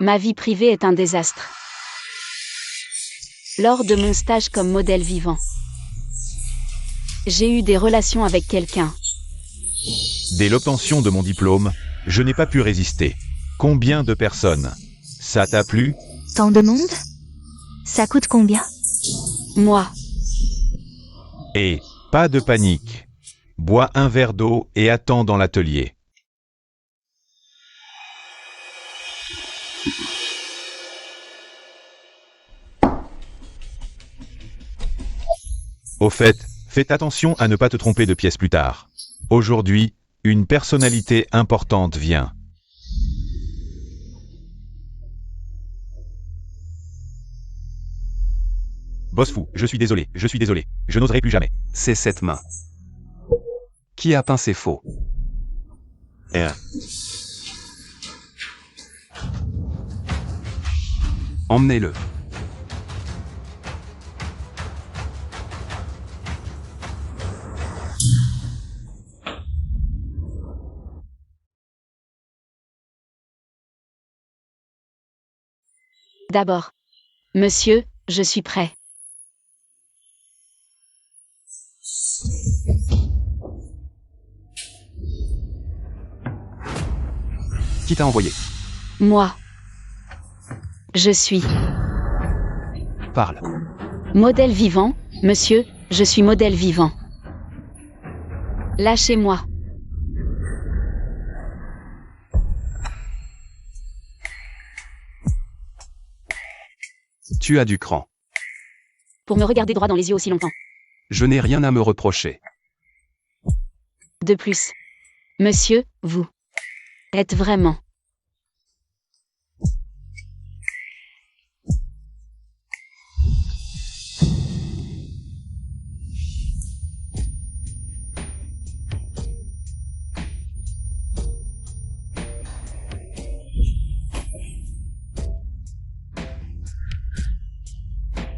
Ma vie privée est un désastre. Lors de mon stage comme modèle vivant, j'ai eu des relations avec quelqu'un. Dès l'obtention de mon diplôme, je n'ai pas pu résister. Combien de personnes? Ça t'a plu? Tant de monde? Ça coûte combien? Moi, Et pas de panique. Bois un verre d'eau et attends dans l'atelier. Au fait, fais attention à ne pas te tromper de pièce plus tard. Aujourd'hui, une personnalité importante vient. Boss fou, je suis désolé, je n'oserai plus jamais. C'est cette main. Qui a peint ces faux? Emmenez-le. d'abord. Monsieur, je suis prêt. Qui t'a envoyé? Moi. Je suis Parle. modèle vivant, monsieur, je suis modèle vivant. Lâchez-moi. Tu as du cran. Pour me regarder droit dans les yeux aussi longtemps. Je n'ai rien à me reprocher. De plus. Monsieur, vous êtes vraiment.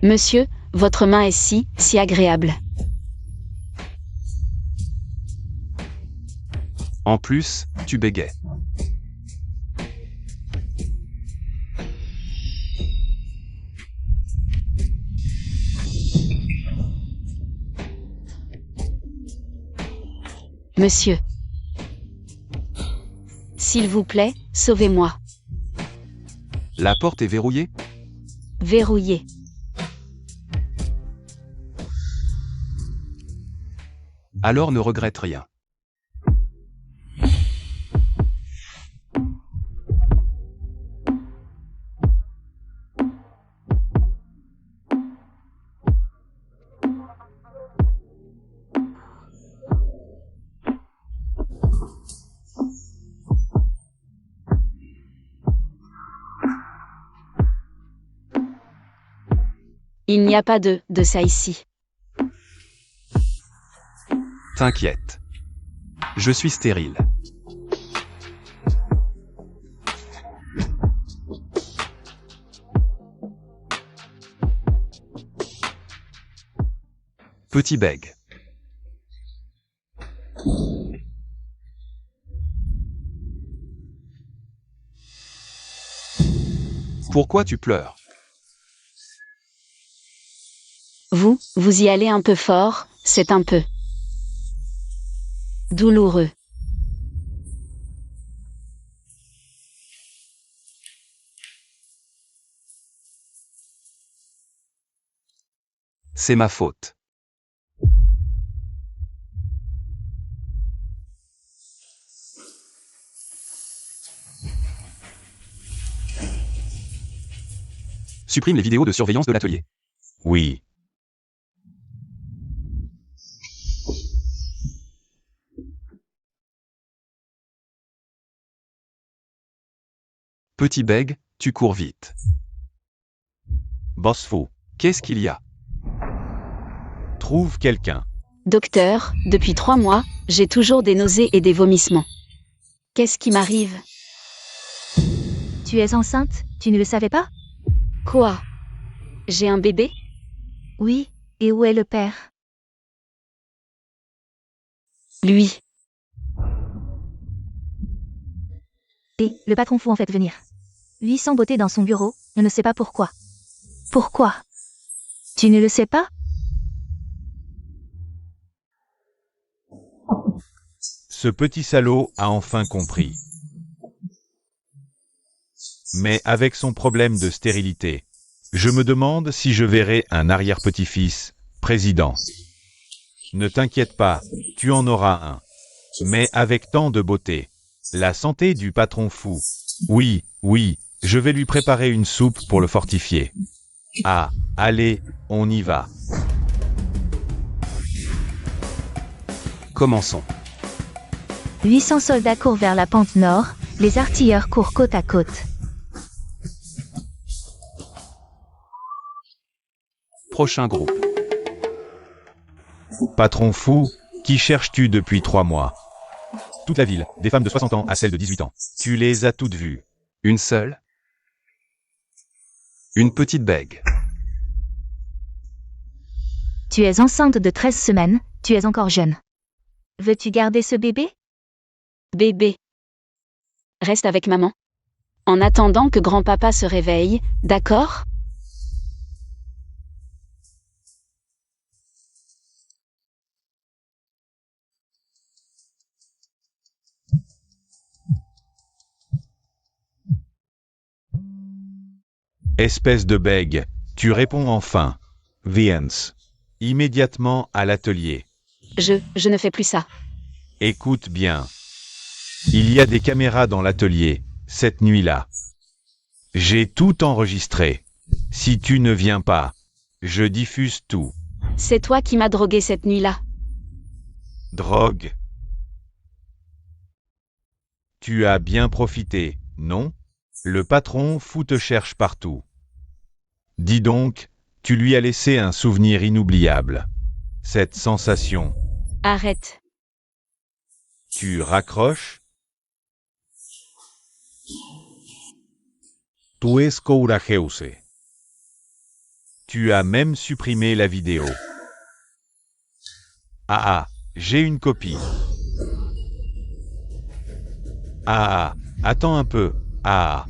Monsieur, votre main est si agréable. En plus, tu bégais. Monsieur. S'il vous plaît, sauvez-moi. La porte est verrouillée? Verrouillé. Alors ne regrette rien. Il n'y a pas de ça ici. T'inquiète. Je suis stérile. Petit bègue. Pourquoi tu pleures? Vous y allez un peu fort, c'est un peu douloureux. C'est ma faute. Supprime les vidéos de surveillance de l'atelier. Oui. Petit bègue, tu cours vite. Boss fou, Qu'est-ce qu'il y a? trouve quelqu'un. Docteur, depuis 3 mois, j'ai toujours des nausées et des vomissements. Qu'est-ce qui m'arrive? Tu es enceinte, tu ne le savais pas? Quoi? J'ai un bébé? Oui, et où est le père? Lui. Et le patron faut en fait venir. Lui sans beauté dans son bureau, on ne sait pas pourquoi. Pourquoi? Tu ne le sais pas? Ce petit salaud a enfin compris. Mais avec son problème de stérilité, je me demande si je verrai un arrière-petit-fils président. Ne t'inquiète pas, tu en auras un. Mais avec tant de beauté. La santé du patron fou. Oui, oui, je vais lui préparer une soupe pour le fortifier. Ah, allez, on y va. Commençons. 800 soldats courent vers la pente nord, les artilleurs courent côte à côte. Prochain groupe. Patron fou, qui cherches-tu depuis 3 mois? Toute la ville, des femmes de 60 ans à celles de 18 ans. Tu les as toutes vues. Une seule. Une petite bègue. Tu es enceinte de 13 semaines, tu es encore jeune. Veux-tu garder ce bébé? Bébé. Reste avec maman. En attendant que grand-papa se réveille, d'accord? Espèce de bègue, tu réponds enfin. Viens. Immédiatement à l'atelier. Je ne fais plus ça. Écoute bien. Il y a des caméras dans l'atelier, cette nuit-là. J'ai tout enregistré. Si tu ne viens pas, je diffuse tout. C'est toi qui m'as drogué cette nuit-là. Drogue. Tu as bien profité, non? Le patron fou te cherche partout. Dis donc, tu lui as laissé un souvenir inoubliable. Cette sensation. Arrête. Tu raccroches? Tu es courageuse. Tu as même supprimé la vidéo. Ah, j'ai une copie. Ah, attends un peu. Ah.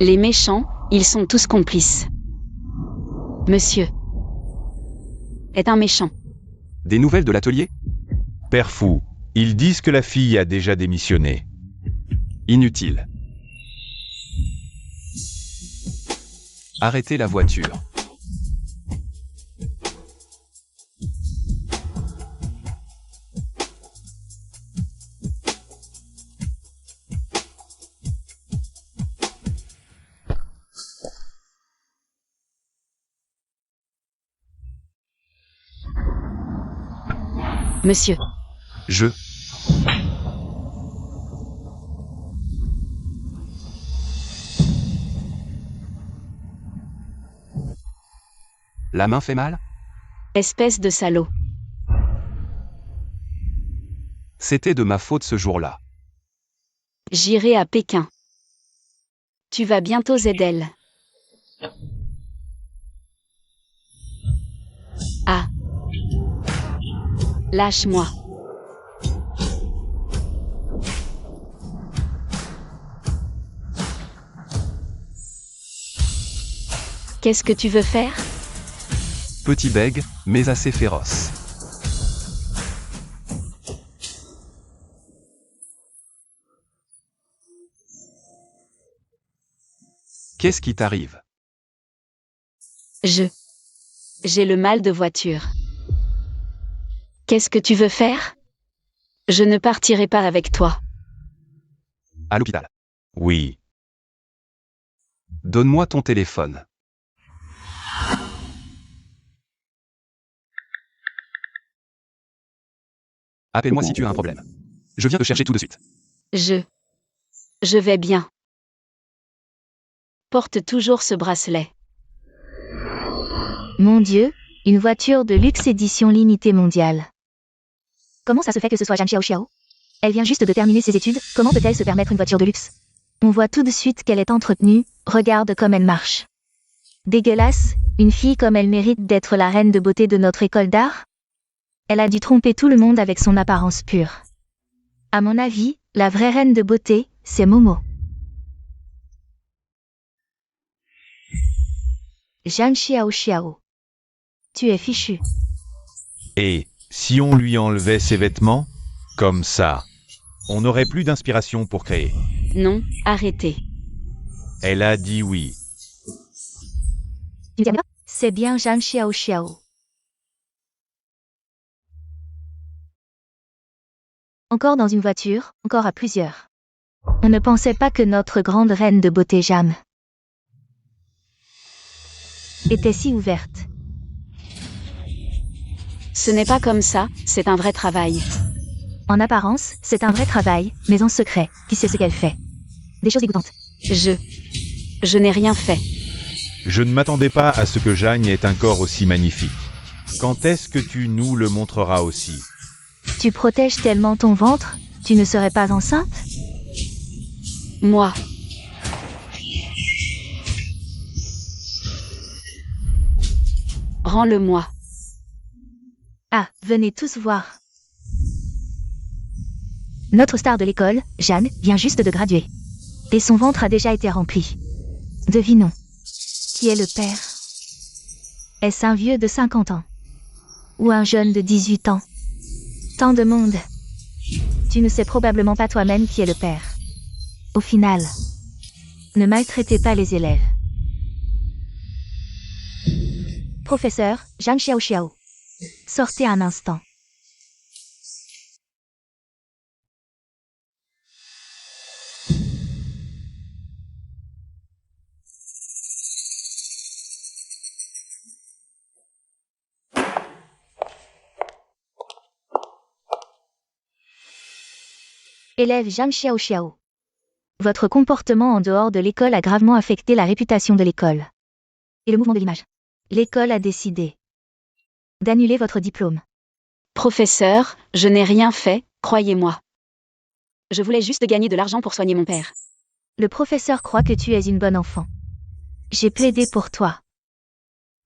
Les méchants, ils sont tous complices. Monsieur est un méchant. Des nouvelles de l'atelier? Père fou, ils disent que la fille a déjà démissionné. Inutile. Arrêtez la voiture. Monsieur, Je. La main fait mal? espèce de salaud. C'était de ma faute ce jour-là. J'irai à Pékin. Tu vas bientôt Zedel. Ah. Lâche-moi. Qu'est-ce que tu veux faire? Petit bègue, mais assez féroce. Qu'est-ce qui t'arrive? J'ai le mal de voiture. Qu'est-ce que tu veux faire? Je ne partirai pas avec toi. À l'hôpital. Oui. Donne-moi ton téléphone. Appelle-moi si tu as un problème. Je viens te chercher tout de suite. Je vais bien. Porte toujours ce bracelet. Mon Dieu, une voiture de luxe édition limitée mondiale. Comment ça se fait que ce soit Jeanne Xiao Xiao? Elle vient juste de terminer ses études, comment peut-elle se permettre une voiture de luxe? On voit tout de suite qu'elle est entretenue, regarde comme elle marche. Dégueulasse, une fille comme elle mérite d'être la reine de beauté de notre école d'art? Elle a dû tromper tout le monde avec son apparence pure. À mon avis, la vraie reine de beauté, c'est Momo. Zhang Xiao. Tu es fichu. Et si on lui enlevait ses vêtements? Comme ça, on n'aurait plus d'inspiration pour créer. Non, arrêtez. Elle a dit oui. Tu ne pas? C'est bien Zhang Xiao. Encore dans une voiture, encore à plusieurs. On ne pensait pas que notre grande reine de beauté Jam était si ouverte. Ce n'est pas comme ça, c'est un vrai travail. En apparence, c'est un vrai travail, mais en secret, qui sait ce qu'elle fait? Des choses dégoûtantes. Je n'ai rien fait. Je ne m'attendais pas à ce que Jeanne ait un corps aussi magnifique. Quand est-ce que tu nous le montreras aussi? Tu protèges tellement ton ventre, tu ne serais pas enceinte? Moi. Rends-le-moi. Ah, venez tous voir. Notre star de l'école, Jeanne, vient juste de graduer. Et son ventre a déjà été rempli. Devinons. Qui est le père? Est-ce un vieux de 50 ans? Ou un jeune de 18 ans? Tant de monde. Tu ne sais probablement pas toi-même qui est le père. Au final, ne maltraitez pas les élèves. Professeur, Zhang Xiao. Sortez un instant. Élève Zhang Xiao. Votre comportement en dehors de l'école a gravement affecté la réputation de l'école. Et le mouvement de l'image. L'école a décidé d'annuler votre diplôme. Professeur, je n'ai rien fait, croyez-moi. Je voulais juste gagner de l'argent pour soigner mon père. Le professeur croit que tu es une bonne enfant. J'ai plaidé pour toi.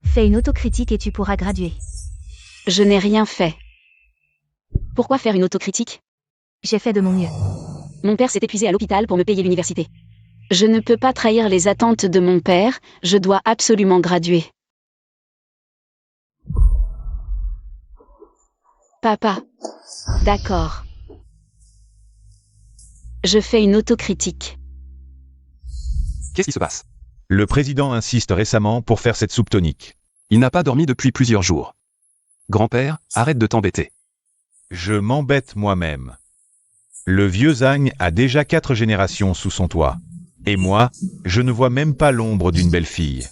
Fais une autocritique et tu pourras graduer. Je n'ai rien fait. Pourquoi faire une autocritique? J'ai fait de mon mieux. Mon père s'est épuisé à l'hôpital pour me payer l'université. Je ne peux pas trahir les attentes de mon père, je dois absolument graduer. Papa. D'accord. Je fais une autocritique. Qu'est-ce qui se passe? Le président insiste récemment pour faire cette soupe tonique. Il n'a pas dormi depuis plusieurs jours. Grand-père, arrête de t'embêter. Je m'embête moi-même. Le vieux Zhang a déjà 4 générations sous son toit. Et moi, je ne vois même pas l'ombre d'une belle fille.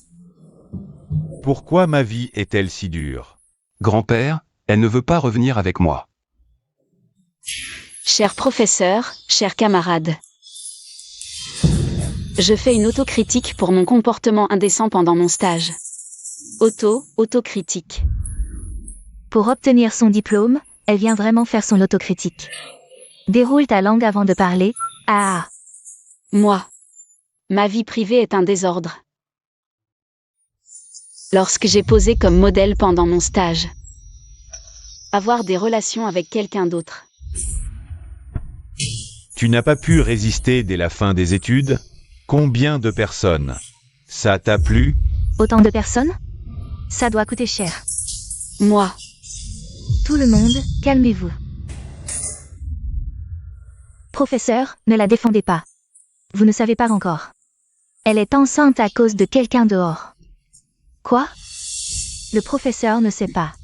Pourquoi ma vie est-elle si dure? Grand-père, elle ne veut pas revenir avec moi. Cher professeur, chers camarades. Je fais une autocritique pour mon comportement indécent pendant mon stage. Autocritique. Pour obtenir son diplôme, elle vient vraiment faire son autocritique. Déroule ta langue avant de parler. Ah. Moi. Ma vie privée est un désordre. Lorsque j'ai posé comme modèle pendant mon stage. Avoir des relations avec quelqu'un d'autre. Tu n'as pas pu résister dès la fin des études? Combien de personnes? Ça t'a plu? Autant de personnes? Ça doit coûter cher. Moi. Tout le monde, calmez-vous. Professeur, ne la défendez pas. Vous ne savez pas encore. Elle est enceinte à cause de quelqu'un dehors. Quoi? Le professeur ne sait pas.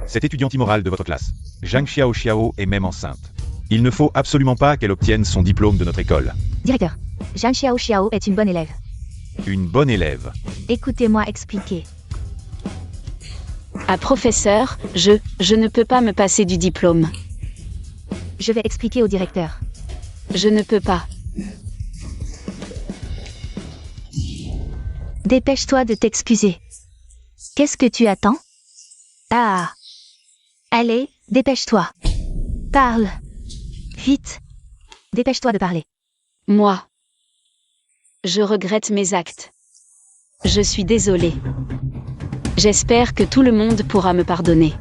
Cette étudiante immorale de votre classe, Zhang Xiao est même enceinte. Il ne faut absolument pas qu'elle obtienne son diplôme de notre école. Directeur, Zhang Xiao est une bonne élève. Une bonne élève. Écoutez-moi expliquer. Ah professeur, je ne peux pas me passer du diplôme. Je vais expliquer au directeur. Je ne peux pas. Dépêche-toi de t'excuser. Qu'est-ce que tu attends? Ah. Allez, dépêche-toi. Parle. Vite. Dépêche-toi de parler. Moi. Je regrette mes actes. Je suis désolée. J'espère que tout le monde pourra me pardonner.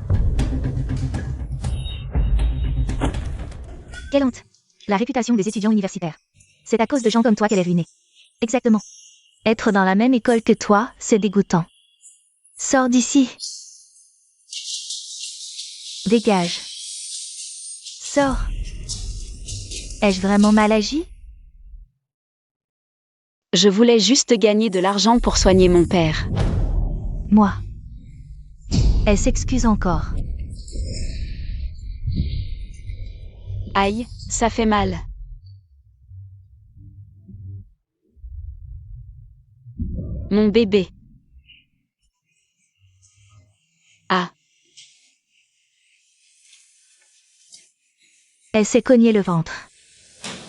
Quelle honte. La réputation des étudiants universitaires. C'est à cause de gens comme toi qu'elle est ruinée. Exactement. Être dans la même école que toi, c'est dégoûtant. Sors d'ici. Dégage. Sors. Ai-je vraiment mal agi? Je voulais juste gagner de l'argent pour soigner mon père. Moi. Elle s'excuse encore. Aïe, ça fait mal. Mon bébé. Ah, Elle s'est cogné le ventre.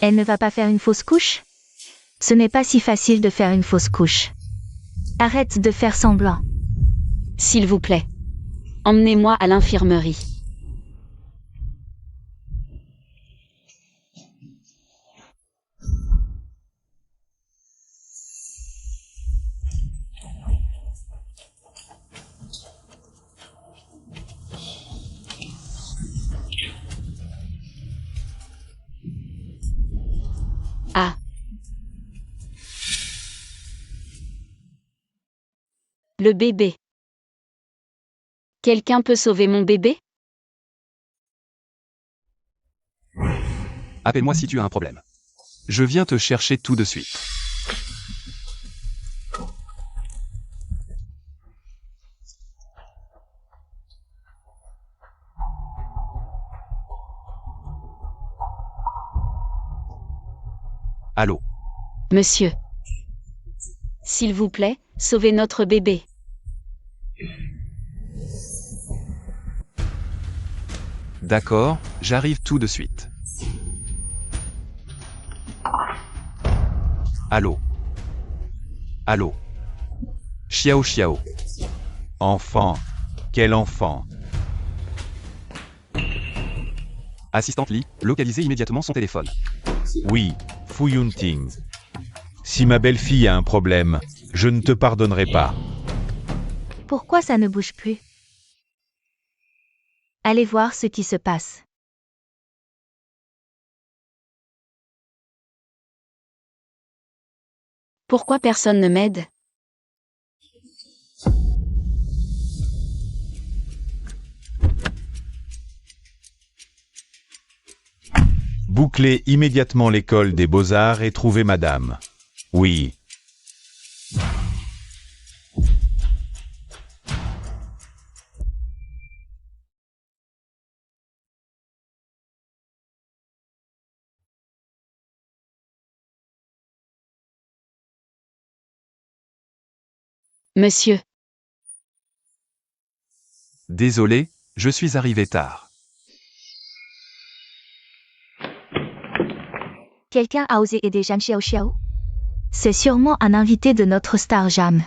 Elle ne va pas faire une fausse couche? Ce n'est pas si facile de faire une fausse couche. Arrête de faire semblant. s'il vous plaît. Emmenez-moi à l'infirmerie. Ah. Le bébé. Quelqu'un peut sauver mon bébé? Appelle-moi si tu as un problème. Je viens te chercher tout de suite. Allô? Monsieur. S'il vous plaît, sauvez notre bébé. D'accord, j'arrive tout de suite. Allô? Allô? Xiao Xiao. Enfant. Quel enfant? Assistante Li, localisez immédiatement son téléphone. Oui, Fu Yunting. Si ma belle-fille a un problème, je ne te pardonnerai pas. Pourquoi ça ne bouge plus? Allez voir ce qui se passe. Pourquoi personne ne m'aide? Bouclez immédiatement l'école des beaux-arts et trouvez madame. Oui. Monsieur. Désolé, je suis arrivé tard. Quelqu'un a osé aider Jam Xiao Xiao? C'est sûrement un invité de notre star Jam.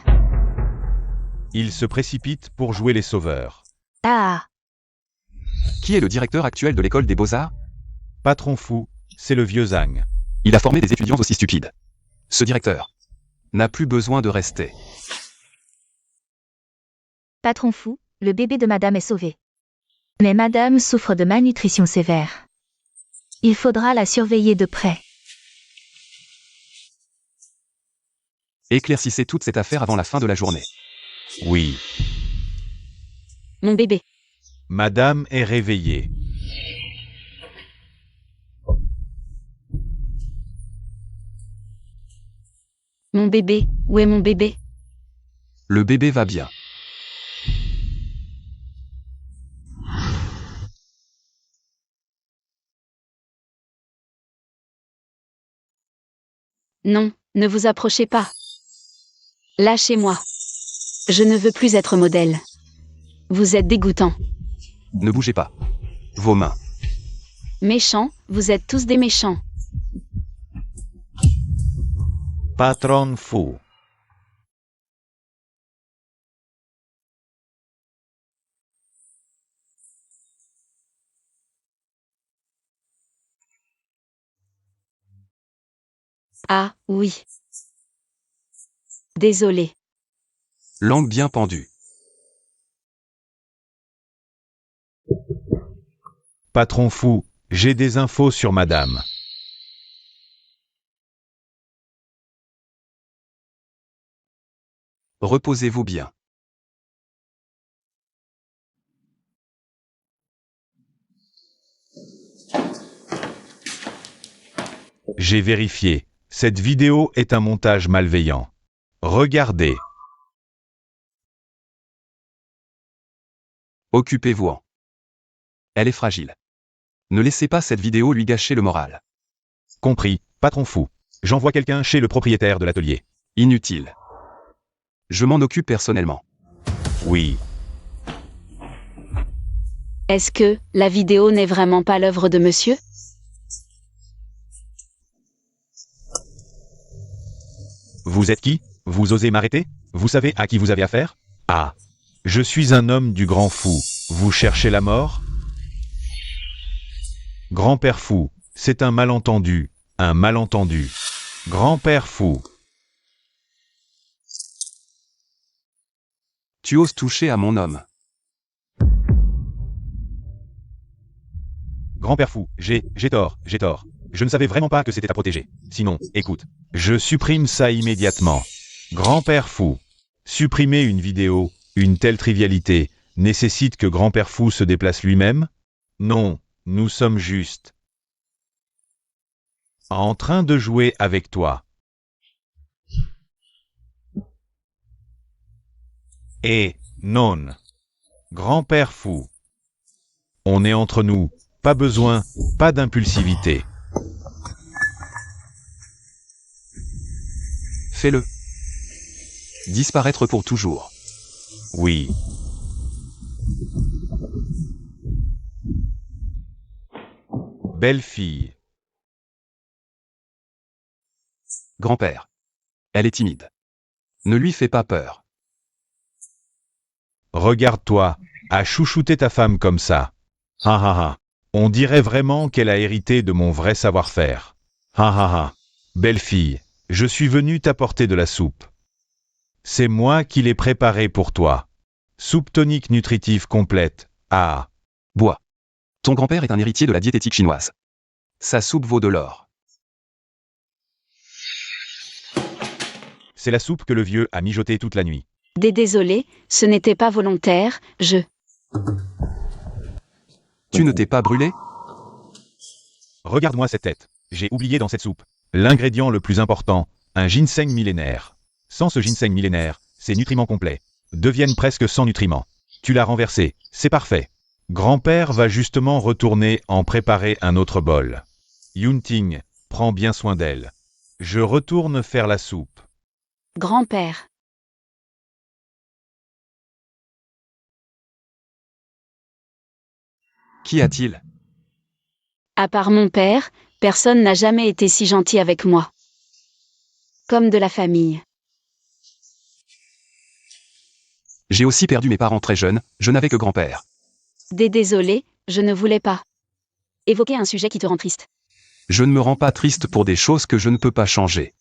Il se précipite pour jouer les sauveurs. Ah, Qui est le directeur actuel de l'école des beaux-arts? Patron fou, c'est le vieux Zhang. Il a formé des étudiants aussi stupides. Ce directeur n'a plus besoin de rester. patron fou, le bébé de madame est sauvé. Mais madame souffre de malnutrition sévère. Il faudra la surveiller de près. Éclaircissez toute cette affaire avant la fin de la journée. Oui. Mon bébé. Madame est réveillée. Mon bébé. Où est mon bébé? Le bébé va bien. Non, ne vous approchez pas. Lâchez-moi. Je ne veux plus être modèle. Vous êtes dégoûtant. Ne bougez pas. Vos mains. Méchants, vous êtes tous des méchants. Patron fou. Ah, oui. Désolé. Langue bien pendue. Patron fou, j'ai des infos sur madame. Reposez-vous bien. J'ai vérifié. Cette vidéo est un montage malveillant. Regardez. Occupez-vous-en. Elle est fragile. Ne laissez pas cette vidéo lui gâcher le moral. Compris, patron fou. J'envoie quelqu'un chez le propriétaire de l'atelier. Inutile. Je m'en occupe personnellement. Oui. Est-ce que la vidéo n'est vraiment pas l'œuvre de monsieur? Vous êtes qui? Vous osez m'arrêter? Vous savez à qui vous avez affaire? Ah. Je suis un homme du grand fou. Vous cherchez la mort? Grand-père fou, c'est un malentendu. Un malentendu. Grand-père fou. Tu oses toucher à mon homme. Grand-père fou, j'ai tort. Je ne savais vraiment pas que c'était à protéger. Sinon, écoute, je supprime ça immédiatement. Grand-père fou. Supprimer une vidéo, une telle trivialité, nécessite que grand-père fou se déplace lui-même? Non, nous sommes juste en train de jouer avec toi. Et non. Grand-père fou. On est entre nous. Pas besoin, pas d'impulsivité. Fais-le. Disparaître pour toujours. Oui. Belle fille. Grand-père. Elle est timide. Ne lui fais pas peur. Regarde-toi, à chouchouter ta femme comme ça. Ha ha ha. On dirait vraiment qu'elle a hérité de mon vrai savoir-faire. Ha ha ha. Belle fille, je suis venu t'apporter de la soupe. C'est moi qui l'ai préparée pour toi. Soupe tonique nutritive complète. Ah. Bois. Ton grand-père est un héritier de la diététique chinoise. Sa soupe vaut de l'or. C'est la soupe que le vieux a mijotée toute la nuit. Désolé, ce n'était pas volontaire, Tu ne t'es pas brûlé? Regarde-moi cette tête. J'ai oublié dans cette soupe l'ingrédient le plus important, un ginseng millénaire. Sans ce ginseng millénaire, ces nutriments complets deviennent presque sans nutriments. Tu l'as renversé, c'est parfait. Grand-père va justement retourner en préparer un autre bol. Yunting, prends bien soin d'elle. Je retourne faire la soupe. Grand-père. Qu'y a-t-il? À part mon père, personne n'a jamais été si gentil avec moi. Comme de la famille. J'ai aussi perdu mes parents très jeunes, je n'avais que grand-père. Désolé, je ne voulais pas évoquer un sujet qui te rend triste. Je ne me rends pas triste pour des choses que je ne peux pas changer.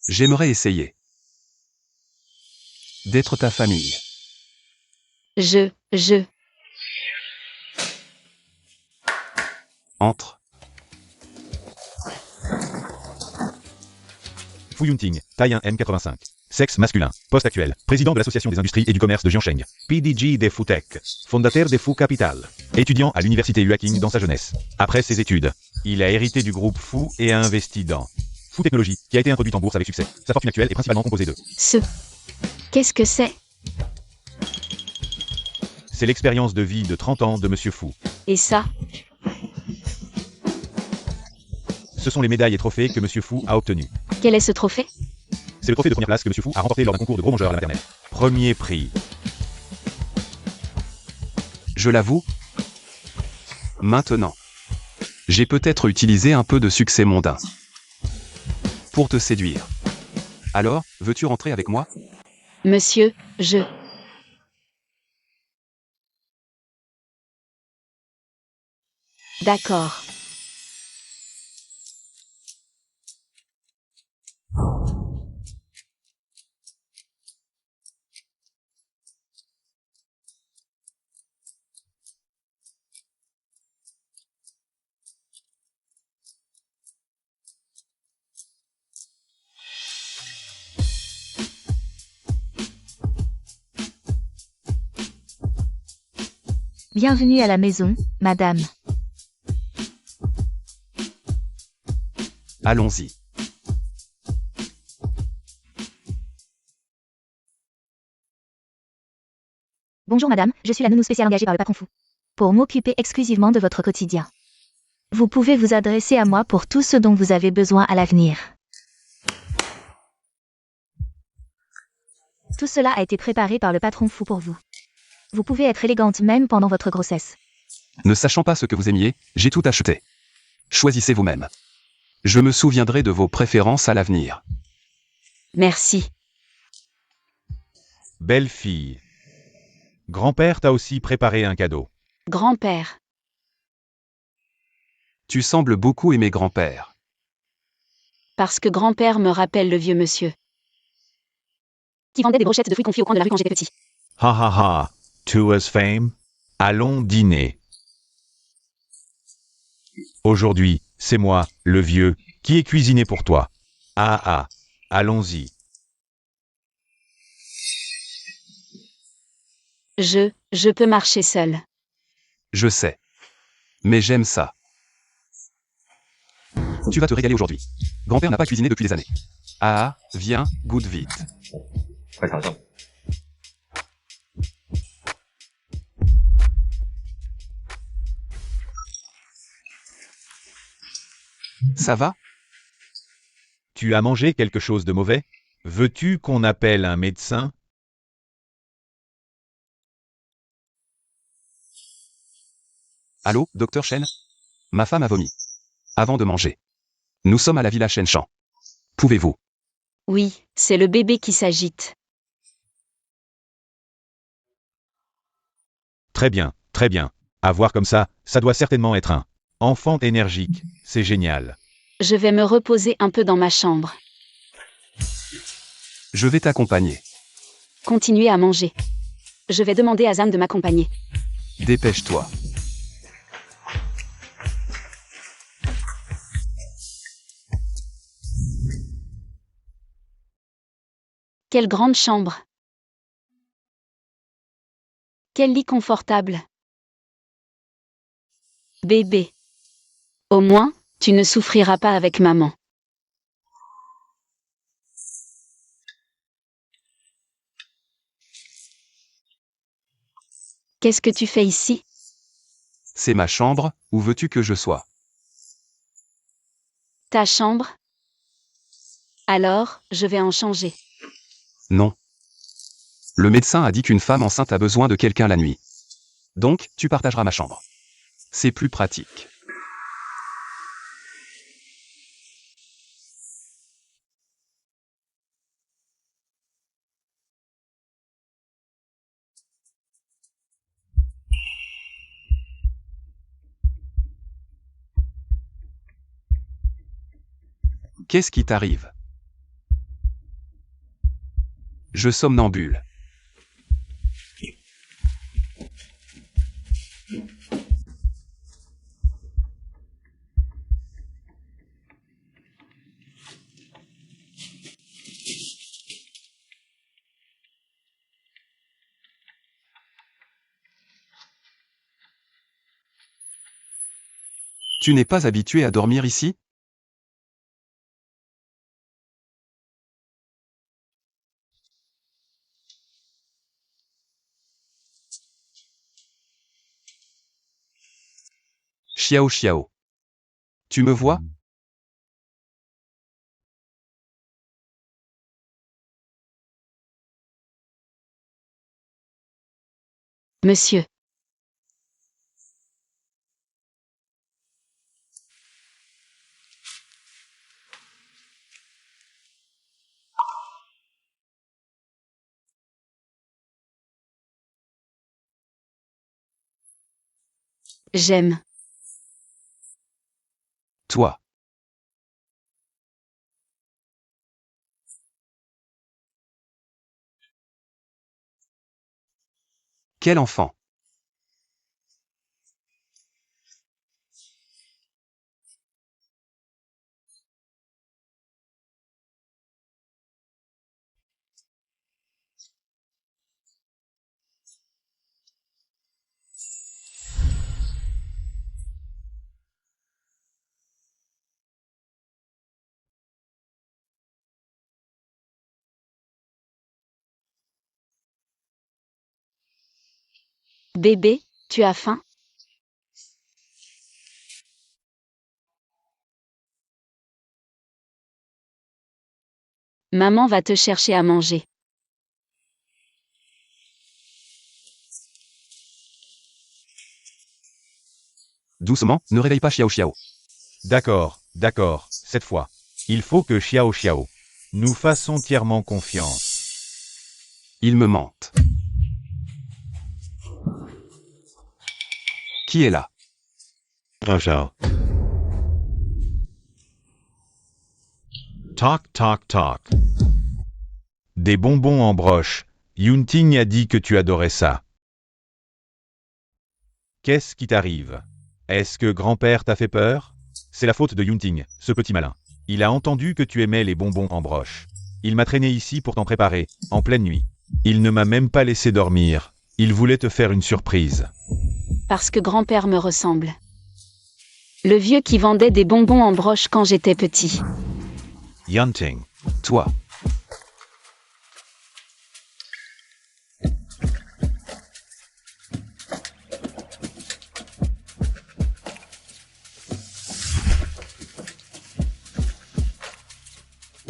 J'aimerais essayer d'être ta famille. Entre. Fu Yunting, taille 1 M85. Sexe masculin. Poste actuel. Président de l'Association des industries et du commerce de Jiangsheng. PDG des Futech. Fondateur des Fu Capital. Étudiant à l'université Huaqing dans sa jeunesse. Après ses études, il a hérité du groupe Fu et a investi dans Fu Technologies, qui a été introduite en bourse avec succès. Sa fortune actuelle est principalement composée de Qu'est-ce que c'est? C'est l'expérience de vie de 30 ans de Monsieur Fu. Et ça? Ce sont les médailles et trophées que Monsieur Fu a obtenus. Quel est ce trophée? C'est le trophée de première place que Monsieur Fu a remporté lors d'un concours de gros mangeurs à la maternelle. Premier prix. Je l'avoue. Maintenant. J'ai peut-être utilisé un peu de succès mondain. Pour te séduire. Alors, veux-tu rentrer avec moi? Monsieur, D'accord. Bienvenue à la maison, madame. Allons-y. Bonjour madame, je suis la nounou spéciale engagée par le patron fou. Pour m'occuper exclusivement de votre quotidien. Vous pouvez vous adresser à moi pour tout ce dont vous avez besoin à l'avenir. Tout cela a été préparé par le patron fou pour vous. Vous pouvez être élégante même pendant votre grossesse. Ne sachant pas ce que vous aimiez, j'ai tout acheté. Choisissez vous-même. Je me souviendrai de vos préférences à l'avenir. Merci. Belle fille. Grand-père t'a aussi préparé un cadeau. Grand-père. Tu sembles beaucoup aimer grand-père. Parce que grand-père me rappelle le vieux monsieur qui vendait des brochettes de fruits confits au coin de la rue quand j'étais petit. Ha ha ha. To us fame. Allons dîner. Aujourd'hui, c'est moi, le vieux, qui ai cuisiné pour toi. Ah ah. Allons-y. Je peux marcher seul. Je sais. Mais j'aime ça. Tu vas te régaler aujourd'hui. Grand-père n'a pas cuisiné depuis des années. Ah, viens, goûte vite. Ça va? Tu as mangé quelque chose de mauvais? Veux-tu qu'on appelle un médecin? Allô, docteur Chen? Ma femme a vomi. Avant de manger. Nous sommes à la villa Shenchan. Pouvez-vous? Oui, c'est le bébé qui s'agite. Très bien, très bien. À voir comme ça doit certainement être un enfant énergique. C'est génial. Je vais me reposer un peu dans ma chambre. Je vais t'accompagner. Continuez à manger. Je vais demander à Zam de m'accompagner. Dépêche-toi. Quelle grande chambre. Quel lit confortable. Bébé. Au moins, tu ne souffriras pas avec maman. Qu'est-ce que tu fais ici? C'est ma chambre, où veux-tu que je sois? Ta chambre? Alors, je vais en changer. Non. Le médecin a dit qu'une femme enceinte a besoin de quelqu'un la nuit. Donc, tu partageras ma chambre. C'est plus pratique. Qu'est-ce qui t'arrive? Je somnambule. Tu n'es pas habitué à dormir ici? Xiao Xiao. Tu me vois? Monsieur. J'aime. Toi. Quel enfant? Bébé, tu as faim? Maman va te chercher à manger. Doucement, ne réveille pas Xiao Xiao. D'accord, d'accord, cette fois. Il faut que Xiao Xiao nous fasse entièrement confiance. Il me mente. Qui est là? Talk, talk, talk. Des bonbons en broche. Yunting a dit que tu adorais ça. Qu'est-ce qui t'arrive? Est-ce que grand-père t'a fait peur? C'est la faute de Yunting, ce petit malin. Il a entendu que tu aimais les bonbons en broche. Il m'a traîné ici pour t'en préparer, en pleine nuit. Il ne m'a même pas laissé dormir. Il voulait te faire une surprise. Parce que grand-père me ressemble. Le vieux qui vendait des bonbons en broche quand j'étais petit. Yunting. Toi.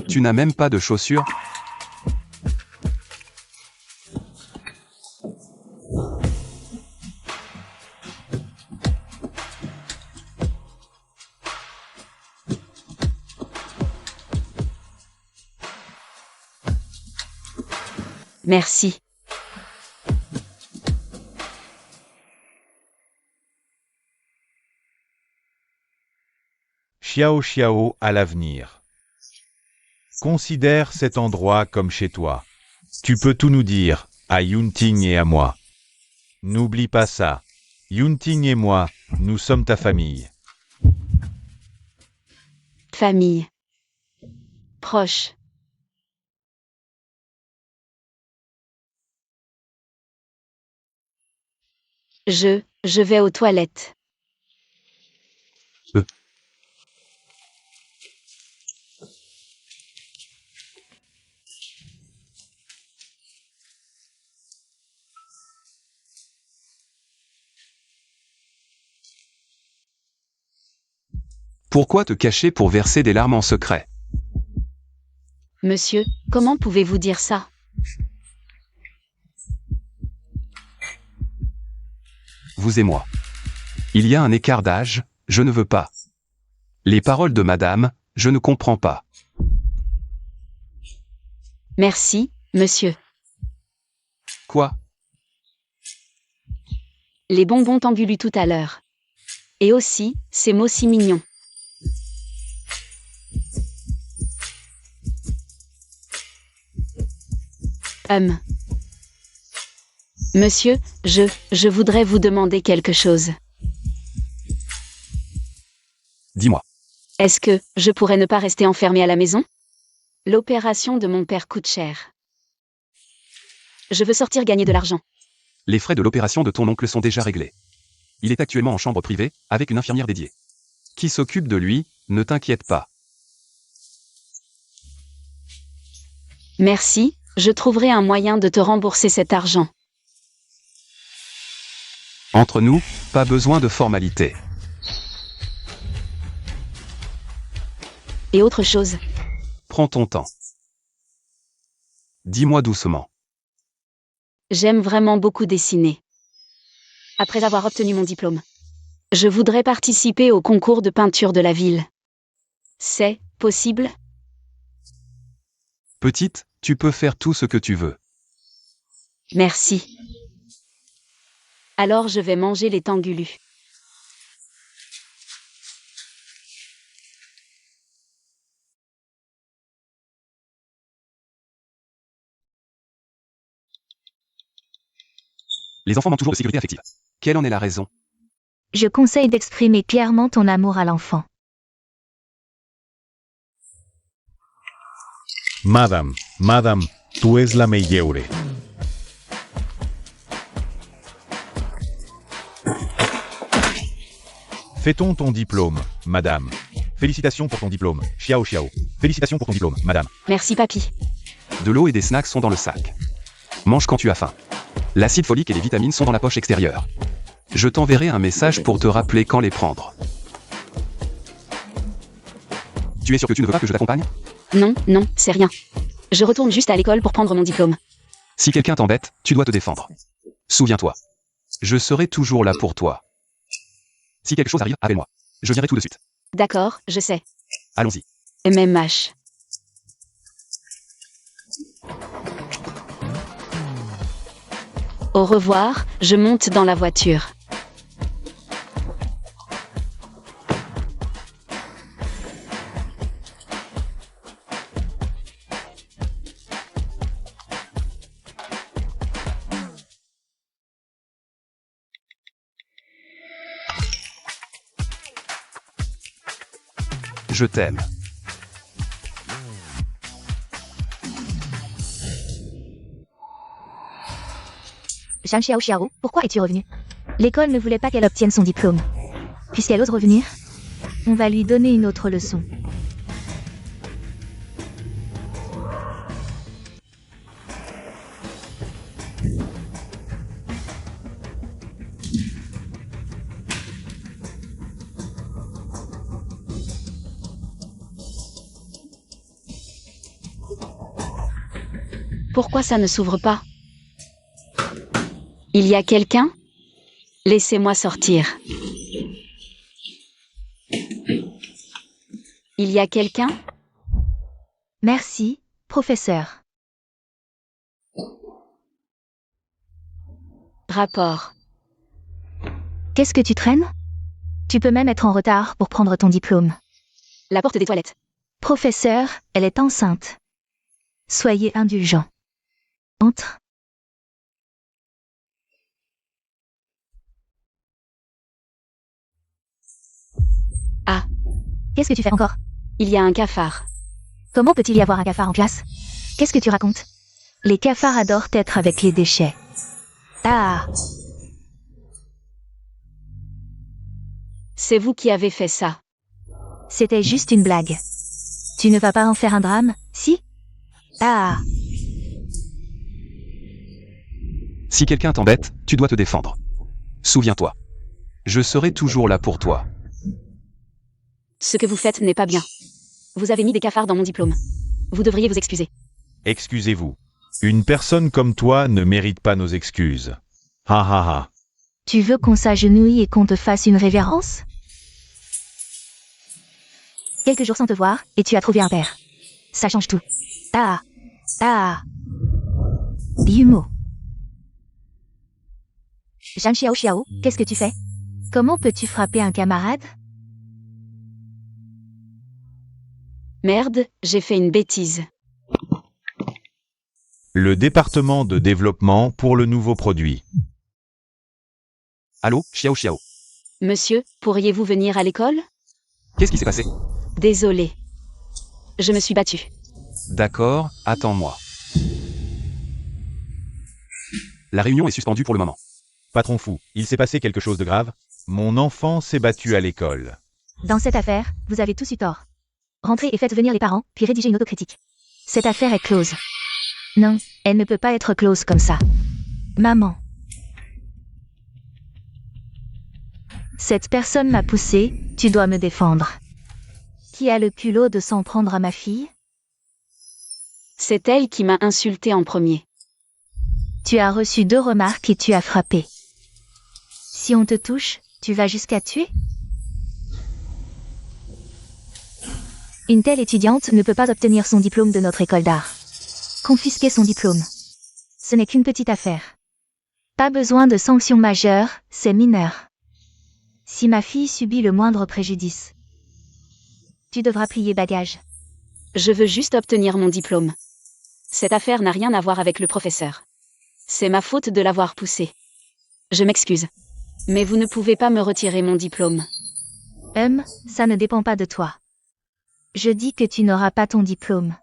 Tu n'as même pas de chaussures? Merci. Xiao Xiao à l'avenir. Considère cet endroit comme chez toi. Tu peux tout nous dire, à Yunting et à moi. N'oublie pas ça. Yunting et moi, nous sommes ta famille. Famille. Proche. Je vais aux toilettes. Pourquoi te cacher pour verser des larmes en secret? Monsieur, comment pouvez-vous dire ça? Vous et moi. Il y a un écart d'âge, je ne veux pas. Les paroles de madame, je ne comprends pas. Merci, monsieur. Quoi? Les bonbons t'ont lu tout à l'heure. Et aussi, ces mots si mignons. Monsieur, je voudrais vous demander quelque chose. Dis-moi. Est-ce que je pourrais ne pas rester enfermé à la maison? L'opération de mon père coûte cher. Je veux sortir gagner de l'argent. Les frais de l'opération de ton oncle sont déjà réglés. Il est actuellement en chambre privée, avec une infirmière dédiée. Qui s'occupe de lui, ne t'inquiète pas. Merci, je trouverai un moyen de te rembourser cet argent. Entre nous, pas besoin de formalité. Et autre chose. Prends ton temps. Dis-moi doucement. J'aime vraiment beaucoup dessiner. Après avoir obtenu mon diplôme, je voudrais participer au concours de peinture de la ville. C'est possible? Petite, tu peux faire tout ce que tu veux. Merci. Alors je vais manger les tangulus. Les enfants manquent toujours de sécurité affective. Quelle en est la raison? Je conseille d'exprimer clairement ton amour à l'enfant. Madame, tú es la meilleure. Fêtons ton diplôme, madame. Félicitations pour ton diplôme, Xiao Xiao. Félicitations pour ton diplôme, madame. Merci papy. De l'eau et des snacks sont dans le sac. Mange quand tu as faim. L'acide folique et les vitamines sont dans la poche extérieure. Je t'enverrai un message pour te rappeler quand les prendre. Tu es sûr que tu ne veux pas que je t'accompagne? Non, non, c'est rien. Je retourne juste à l'école pour prendre mon diplôme. Si quelqu'un t'embête, tu dois te défendre. Souviens-toi. Je serai toujours là pour toi. Si quelque chose arrive, appelle-moi. Je viendrai tout de suite. D'accord, je sais. Allons-y. MMH. Au revoir, je monte dans la voiture. Je t'aime. Zhang Xiao, pourquoi es-tu revenu? L'école ne voulait pas qu'elle obtienne son diplôme. Puisqu'elle ose revenir, on va lui donner une autre leçon. Pourquoi ça ne s'ouvre pas? Il y a quelqu'un? Laissez-moi sortir. Il y a quelqu'un? Merci, professeur. Rapport. Qu'est-ce que tu traînes? Tu peux même être en retard pour prendre ton diplôme. La porte des toilettes. Professeur, elle est enceinte. Soyez indulgent. Entre. Ah. Qu'est-ce que tu fais encore? Il y a un cafard. Comment peut-il y avoir un cafard en classe? Qu'est-ce que tu racontes? Les cafards adorent être avec les déchets. Ah. C'est vous qui avez fait ça. C'était juste une blague. Tu ne vas pas en faire un drame, si? Ah. Si quelqu'un t'embête, tu dois te défendre. Souviens-toi. Je serai toujours là pour toi. Ce que vous faites n'est pas bien. Vous avez mis des cafards dans mon diplôme. Vous devriez vous excuser. Excusez-vous. Une personne comme toi ne mérite pas nos excuses. Ha ha ha. Tu veux qu'on s'agenouille et qu'on te fasse une révérence? Quelques jours sans te voir, et tu as trouvé un père. Ça change tout. Ah. Ah. Yumo. Zhang Xiao, qu'est-ce que tu fais? Comment peux-tu frapper un camarade? Merde, j'ai fait une bêtise. Le département de développement pour le nouveau produit. Allô, Xiao. Monsieur, pourriez-vous venir à l'école? Qu'est-ce qui s'est passé? Désolé. Je me suis battue. D'accord, attends-moi. La réunion est suspendue pour le moment. Patron fou, il s'est passé quelque chose de grave? Mon enfant s'est battu à l'école. Dans cette affaire, vous avez tous eu tort. Rentrez et faites venir les parents, puis rédigez une autocritique. Cette affaire est close. Non, elle ne peut pas être close comme ça. Maman. Cette personne m'a poussé, tu dois me défendre. Qui a le culot de s'en prendre à ma fille? C'est elle qui m'a insulté en premier. Tu as reçu 2 remarques et tu as frappé. Si on te touche, tu vas jusqu'à tuer? Une telle étudiante ne peut pas obtenir son diplôme de notre école d'art. Confisquer son diplôme. Ce n'est qu'une petite affaire. Pas besoin de sanctions majeures, c'est mineur. Si ma fille subit le moindre préjudice, tu devras plier bagage. Je veux juste obtenir mon diplôme. Cette affaire n'a rien à voir avec le professeur. C'est ma faute de l'avoir poussé. Je m'excuse. Mais vous ne pouvez pas me retirer mon diplôme. Ça ne dépend pas de toi. Je dis que tu n'auras pas ton diplôme.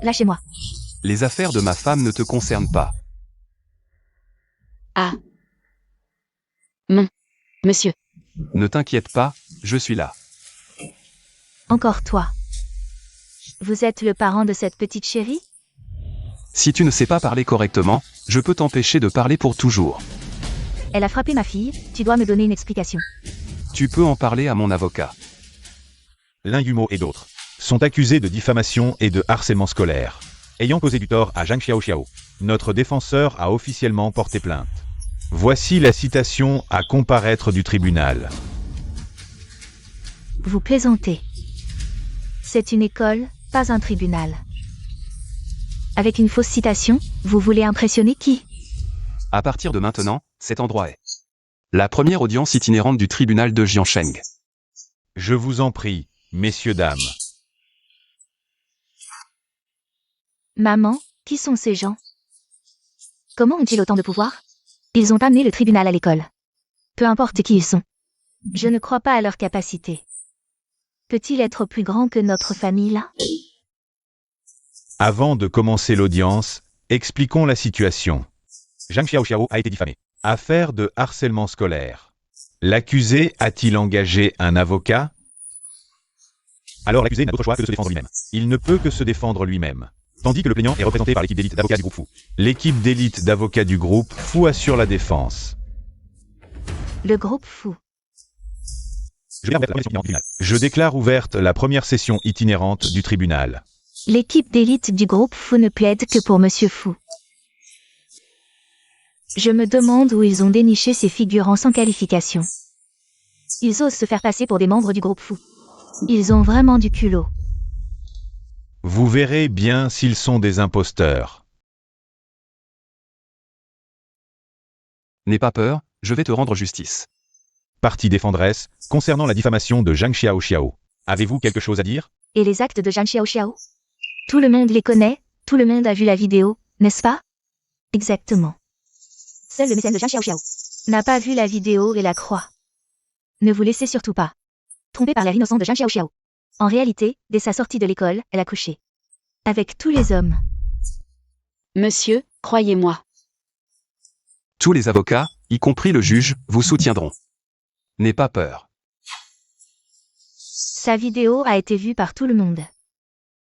Lâchez-moi. Les affaires de ma femme ne te concernent pas. Ah. Monsieur. Ne t'inquiète pas, je suis là. Encore toi. Vous êtes le parent de cette petite chérie? Si tu ne sais pas parler correctement, je peux t'empêcher de parler pour toujours. Elle a frappé ma fille, tu dois me donner une explication. Tu peux en parler à mon avocat. L'un Yumo et d'autres sont accusés de diffamation et de harcèlement scolaire, ayant causé du tort à Zhang Xiaoxiao. Notre défenseur a officiellement porté plainte. Voici la citation à comparaître du tribunal. Vous plaisantez. C'est une école, pas un tribunal. Avec une fausse citation, vous voulez impressionner qui? À partir de maintenant, cet endroit est la première audience itinérante du tribunal de Jiansheng. Je vous en prie, messieurs, dames. Maman, qui sont ces gens? Comment ont-ils autant de pouvoir? Ils ont amené le tribunal à l'école. Peu importe qui ils sont. Je ne crois pas à leur capacité. Peut-il être plus grand que notre famille là? Avant de commencer l'audience, expliquons la situation. Zhang Xiaoxiao a été diffamé. Affaire de harcèlement scolaire. L'accusé a-t-il engagé un avocat? Alors l'accusé n'a d'autre choix que de se défendre lui-même. Il ne peut que se défendre lui-même. Tandis que le plaignant est représenté par l'équipe d'élite d'avocats du groupe Fu. L'équipe d'élite d'avocats du groupe Fu assure la défense. Le groupe Fu. Je déclare ouverte la première session itinérante du tribunal. L'équipe d'élite du groupe Fu ne plaide que pour Monsieur Fu. Je me demande où ils ont déniché ces figurants sans qualification. Ils osent se faire passer pour des membres du groupe Fu. Ils ont vraiment du culot. Vous verrez bien s'ils sont des imposteurs. N'aie pas peur, je vais te rendre justice. Partie défendresse, concernant la diffamation de Zhang Xiaoxiao. Avez-vous quelque chose à dire? Et les actes de Zhang Xiaoxiao? Tout le monde les connaît, tout le monde a vu la vidéo, n'est-ce pas? Exactement. Seul le mécène de Zhang Xiaoxiao n'a pas vu la vidéo et la croit. Ne vous laissez surtout pas trompé par l'air innocent de Zhang Xiaoxiao. En réalité, dès sa sortie de l'école, elle a couché avec tous les hommes. Monsieur, croyez-moi. Tous les avocats, y compris le juge, vous soutiendront. N'aie pas peur. Sa vidéo a été vue par tout le monde.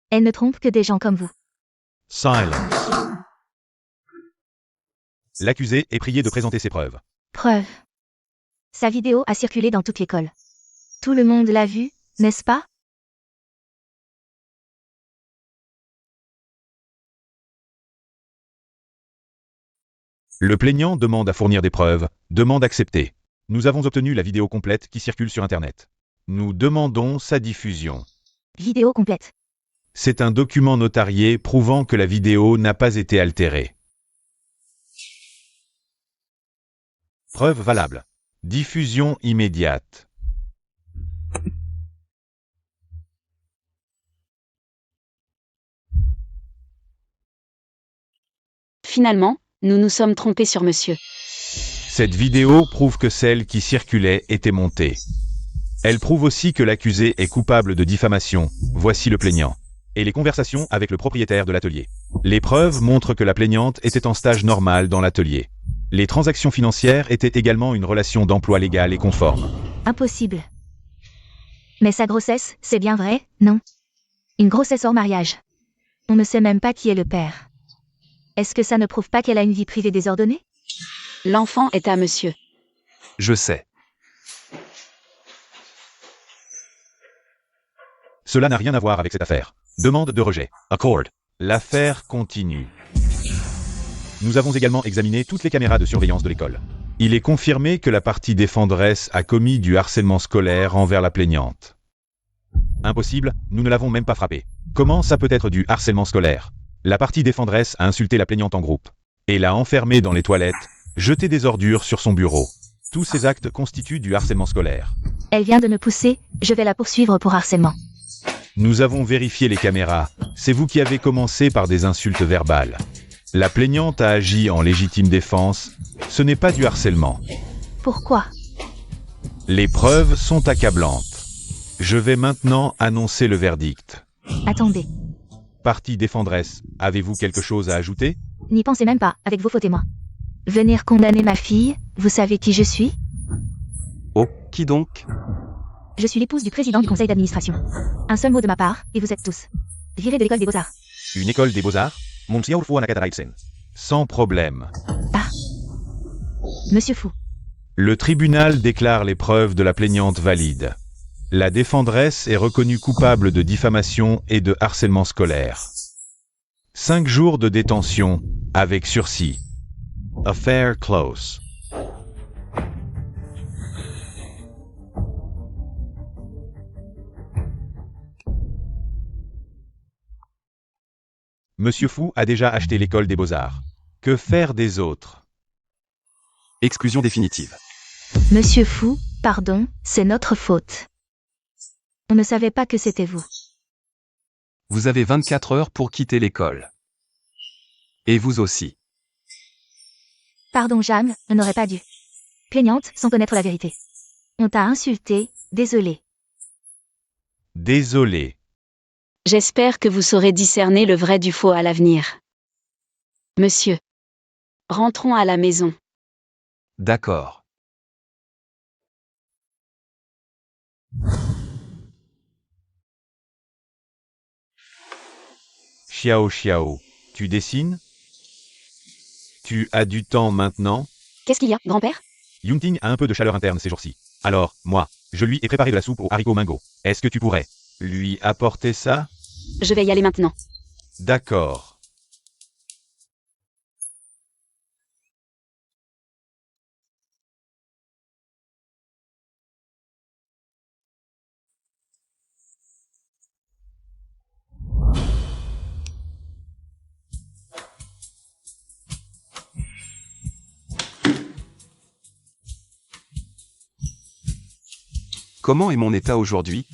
Elle ne trompe que des gens comme vous. Silence. L'accusé est prié de présenter ses preuves. Preuve. Sa vidéo a circulé dans toute l'école. Tout le monde l'a vue, n'est-ce pas? Le plaignant demande à fournir des preuves, demande acceptée. Nous avons obtenu la vidéo complète qui circule sur Internet. Nous demandons sa diffusion. Vidéo complète. C'est un document notarié prouvant que la vidéo n'a pas été altérée. Preuve valable. Diffusion immédiate. Finalement, nous nous sommes trompés sur monsieur. Cette vidéo prouve que celle qui circulait était montée. Elle prouve aussi que l'accusé est coupable de diffamation, voici le plaignant. Et les conversations avec le propriétaire de l'atelier. Les preuves montrent que la plaignante était en stage normal dans l'atelier. Les transactions financières étaient également une relation d'emploi légale et conforme. Impossible. Mais sa grossesse, c'est bien vrai, non? Une grossesse hors mariage. On ne sait même pas qui est le père. Est-ce que ça ne prouve pas qu'elle a une vie privée désordonnée? L'enfant est à monsieur. Je sais. Cela n'a rien à voir avec cette affaire. Demande de rejet. Accord. L'affaire continue. Nous avons également examiné toutes les caméras de surveillance de l'école. Il est confirmé que la partie défendresse a commis du harcèlement scolaire envers la plaignante. Impossible, nous ne l'avons même pas frappée. Comment ça peut être du harcèlement scolaire? La partie défendresse a insulté la plaignante en groupe et l'a enfermée dans les toilettes, jeté des ordures sur son bureau. Tous ces actes constituent du harcèlement scolaire. Elle vient de me pousser, je vais la poursuivre pour harcèlement. Nous avons vérifié les caméras. C'est vous qui avez commencé par des insultes verbales. La plaignante a agi en légitime défense. Ce n'est pas du harcèlement. Pourquoi? Les preuves sont accablantes. Je vais maintenant annoncer le verdict. Attendez. Partie défendresse, avez-vous quelque chose à ajouter? N'y pensez même pas, avec vos faux témoins. Venir condamner ma fille, vous savez qui je suis? Oh, qui donc? Je suis l'épouse du président du conseil d'administration. Un seul mot de ma part, et vous êtes tous Viré de l'école des beaux-arts. Une école des beaux-arts? Mun sijaurfua näketäraitsen. Sans problème. Monsieur Fou. Le tribunal déclare les preuves de la plaignante valides. La défendresse est reconnue coupable de diffamation et de harcèlement scolaire. 5 jours de détention avec sursis. Affair close. Monsieur Fou a déjà acheté l'école des beaux-arts. Que faire des autres? Exclusion définitive. Monsieur Fou, pardon, c'est notre faute. On ne savait pas que c'était vous. Vous avez 24 heures pour quitter l'école. Et vous aussi. Pardon Jam, on n'aurait pas dû. Plaignante, sans connaître la vérité. On t'a insulté, désolé. Désolé. J'espère que vous saurez discerner le vrai du faux à l'avenir. Monsieur. Rentrons à la maison. D'accord. Xiao Xiao, tu dessines? Tu as du temps maintenant? Qu'est-ce qu'il y a, grand-père? Yunting a un peu de chaleur interne ces jours-ci. Alors, moi, je lui ai préparé de la soupe aux haricots mango. Est-ce que tu pourrais lui apporter ça? Je vais y aller maintenant. D'accord. Comment est mon état aujourd'hui?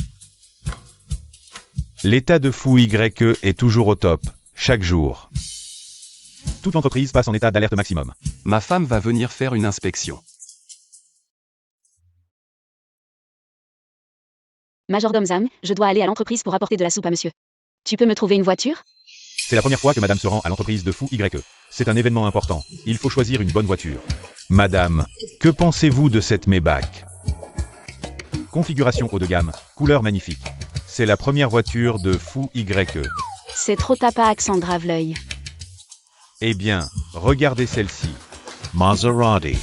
L'état de fou YE est toujours au top, chaque jour. Toute l'entreprise passe en état d'alerte maximum. Ma femme va venir faire une inspection. Majordome Zam, je dois aller à l'entreprise pour apporter de la soupe à monsieur. Tu peux me trouver une voiture? C'est la première fois que madame se rend à l'entreprise de fou YE. C'est un événement important. Il faut choisir une bonne voiture. Madame, que pensez-vous de cette Maybach? Configuration haut de gamme, couleur magnifique. C'est la première voiture de fou YE. C'est trop tapa accent grave l'œil. Eh bien, regardez celle-ci. Maserati.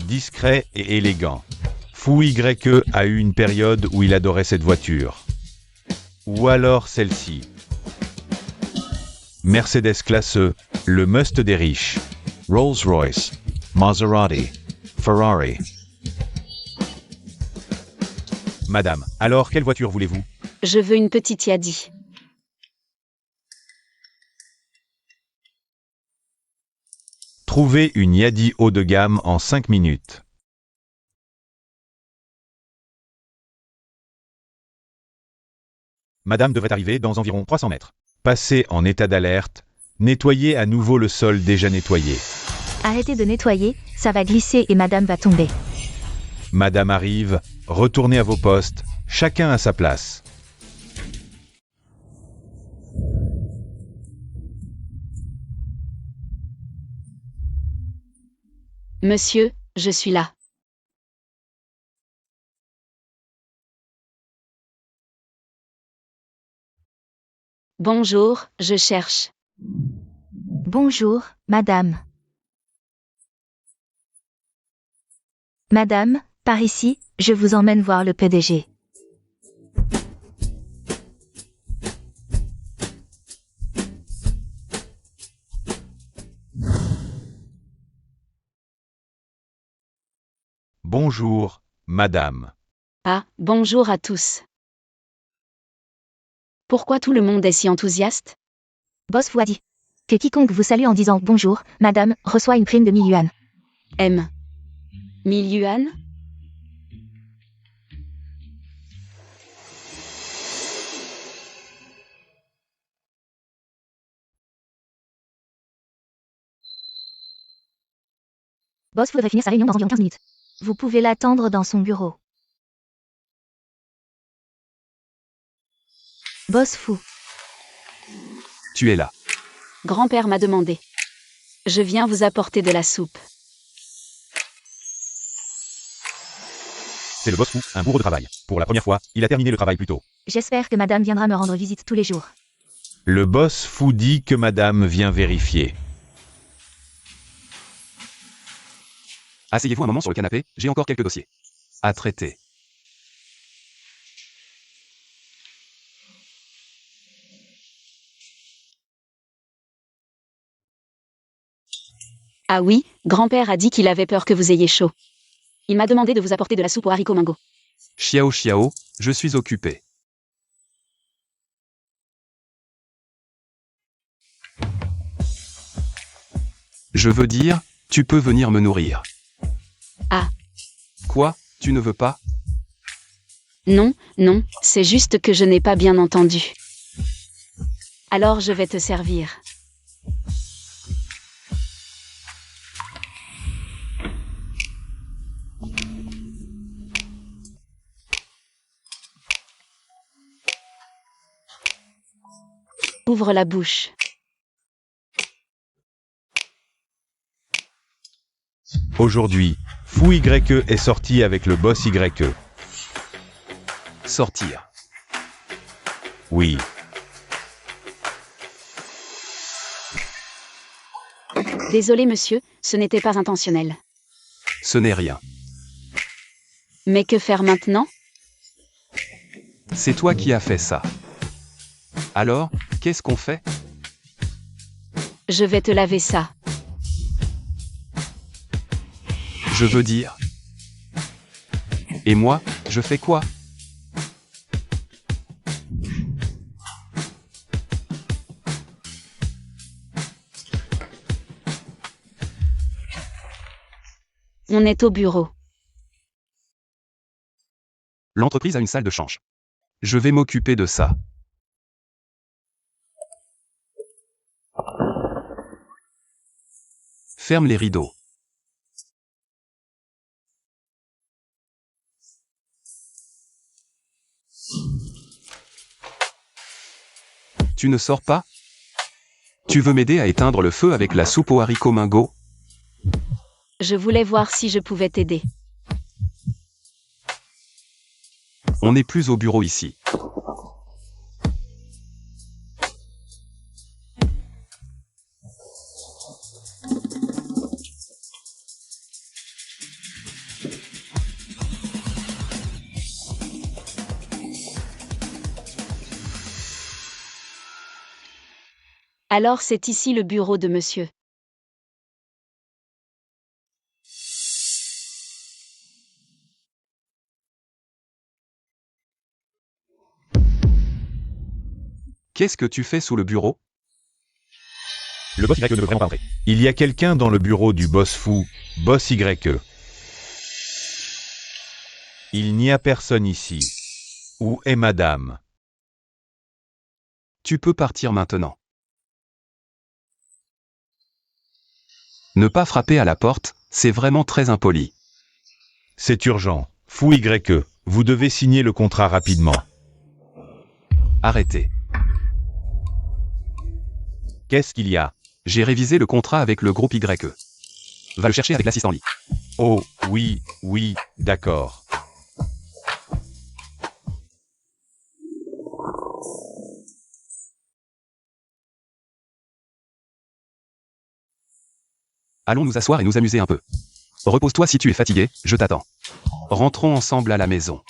Discret et élégant. Fou YE a eu une période où il adorait cette voiture. Ou alors celle-ci. Mercedes classe E, le must des riches. Rolls-Royce. Maserati. Ferrari. Madame, alors quelle voiture voulez-vous? Je veux une petite Yadi. Trouvez une Yadi haut de gamme en 5 minutes. Madame devrait arriver dans environ 300 mètres. Passez en état d'alerte. Nettoyez à nouveau le sol déjà nettoyé. Arrêtez de nettoyer, ça va glisser et madame va tomber. Madame arrive, retournez à vos postes, chacun à sa place. Monsieur, je suis là. Bonjour, je cherche. Bonjour, madame. Madame, par ici, je vous emmène voir le PDG. Bonjour, madame. Ah, bonjour à tous. Pourquoi tout le monde est si enthousiaste? Boss vous a dit que quiconque vous salue en disant bonjour, madame, reçoit une prime de 1000 yuan. M. 1000 yuan? Boss voudrait finir sa réunion dans environ 15 minutes. Vous pouvez l'attendre dans son bureau. Boss fou. Tu es là. Grand-père m'a demandé. Je viens vous apporter de la soupe. C'est le boss fou, un bourreau de travail. Pour la première fois, il a terminé le travail plus tôt. J'espère que madame viendra me rendre visite tous les jours. Le boss fou dit que madame vient vérifier. Asseyez-vous un moment sur le canapé, j'ai encore quelques dossiers à traiter. Ah oui, grand-père a dit qu'il avait peur que vous ayez chaud. Il m'a demandé de vous apporter de la soupe aux haricots mango. Xiao Xiao, je suis occupé. Je veux dire, tu peux venir me nourrir. Ah. Quoi, tu ne veux pas? Non, non, c'est juste que je n'ai pas bien entendu. Alors je vais te servir. Ouvre la bouche. Aujourd'hui, Fou YE est sorti avec le boss YE. Sortir. Oui. Désolé monsieur, ce n'était pas intentionnel. Ce n'est rien. Mais que faire maintenant? C'est toi qui as fait ça. Alors, qu'est-ce qu'on fait? Je vais te laver ça. Je veux dire. Et moi, je fais quoi? On est au bureau. L'entreprise a une salle de change. Je vais m'occuper de ça. Ferme les rideaux. Tu ne sors pas? Tu veux m'aider à éteindre le feu avec la soupe aux haricots mango? Je voulais voir si je pouvais t'aider. On n'est plus au bureau ici. Alors c'est ici le bureau de monsieur. Qu'est-ce que tu fais sous le bureau? Le boss YE ne veut vraiment pas entrer. Il y a quelqu'un dans le bureau du boss fou, boss YE. Il n'y a personne ici. Où est madame? Tu peux partir maintenant. Ne pas frapper à la porte, c'est vraiment très impoli. C'est urgent. Fou YE, vous devez signer le contrat rapidement. Arrêtez. Qu'est-ce qu'il y a? J'ai révisé le contrat avec le groupe YE. Va le chercher avec l'assistant Lee. Oh, oui, oui, d'accord. Allons nous asseoir et nous amuser un peu. Repose-toi si tu es fatigué, je t'attends. Rentrons ensemble à la maison.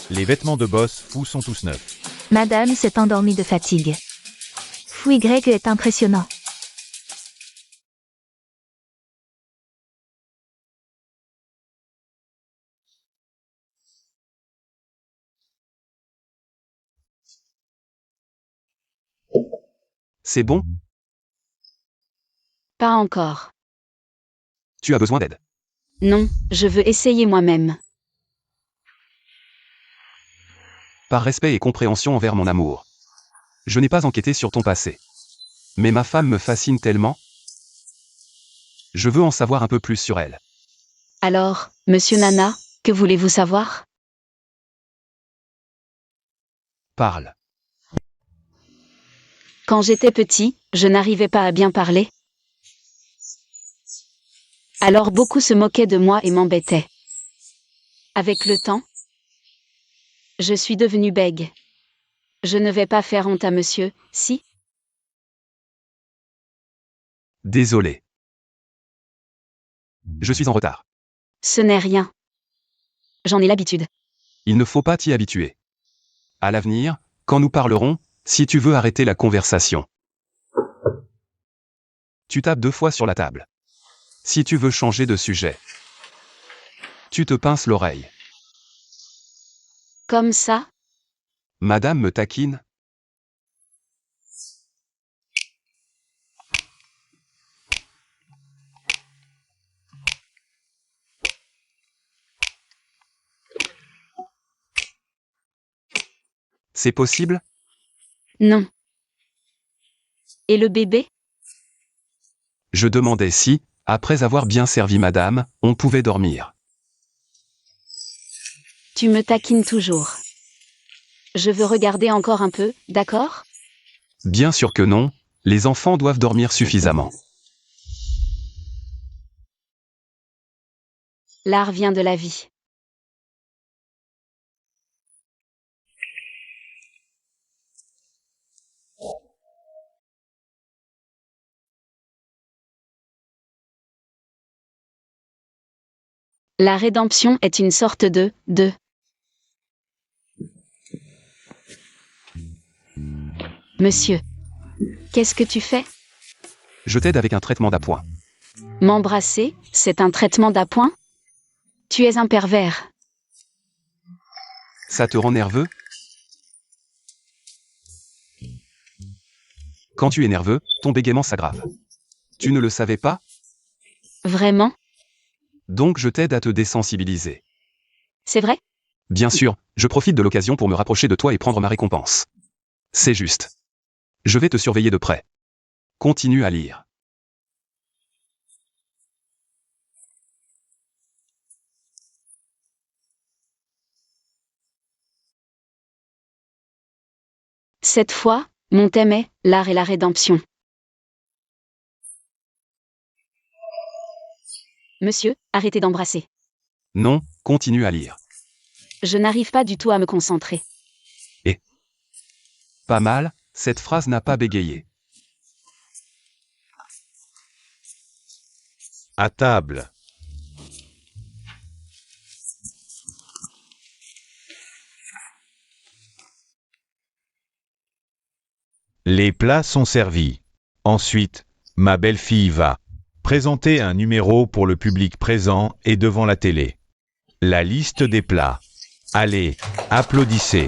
Les vêtements de boss Fou sont tous neufs. Madame s'est endormie de fatigue. Fou Y est impressionnant. C'est bon? Pas encore. Tu as besoin d'aide. Non, je veux essayer moi-même. Par respect et compréhension envers mon amour. Je n'ai pas enquêté sur ton passé. Mais ma femme me fascine tellement. Je veux en savoir un peu plus sur elle. Alors, monsieur Nana, que voulez-vous savoir? Parle. Quand j'étais petit, je n'arrivais pas à bien parler. Alors beaucoup se moquaient de moi et m'embêtaient. Avec le temps, je suis devenue bègue. Je ne vais pas faire honte à monsieur, si? Désolé. Je suis en retard. Ce n'est rien. J'en ai l'habitude. Il ne faut pas t'y habituer. À l'avenir, quand nous parlerons, si tu veux arrêter la conversation. Tu tapes 2 fois sur la table. Si tu veux changer de sujet. Tu te pinces l'oreille. Comme ça? Madame me taquine. C'est possible? Non. Et le bébé? Je demandais si, après avoir bien servi madame, on pouvait dormir. Tu me taquines toujours. Je veux regarder encore un peu, d'accord? Bien sûr que non, les enfants doivent dormir suffisamment. L'art vient de la vie. La rédemption est une sorte de. Monsieur, qu'est-ce que tu fais? Je t'aide avec un traitement d'appoint. M'embrasser, c'est un traitement d'appoint? Tu es un pervers. Ça te rend nerveux? Quand tu es nerveux, ton bégaiement s'aggrave. Tu ne le savais pas? Vraiment? Donc je t'aide à te désensibiliser. C'est vrai? Bien sûr, je profite de l'occasion pour me rapprocher de toi et prendre ma récompense. C'est juste. Je vais te surveiller de près. Continue à lire. Cette fois, mon thème est l'art et la rédemption. Monsieur, arrêtez d'embrasser. Non, continue à lire. Je n'arrive pas du tout à me concentrer. Pas mal, cette phrase n'a pas bégayé. À table. Les plats sont servis. Ensuite, ma belle-fille va présenter un numéro pour le public présent et devant la télé. La liste des plats. Allez, applaudissez.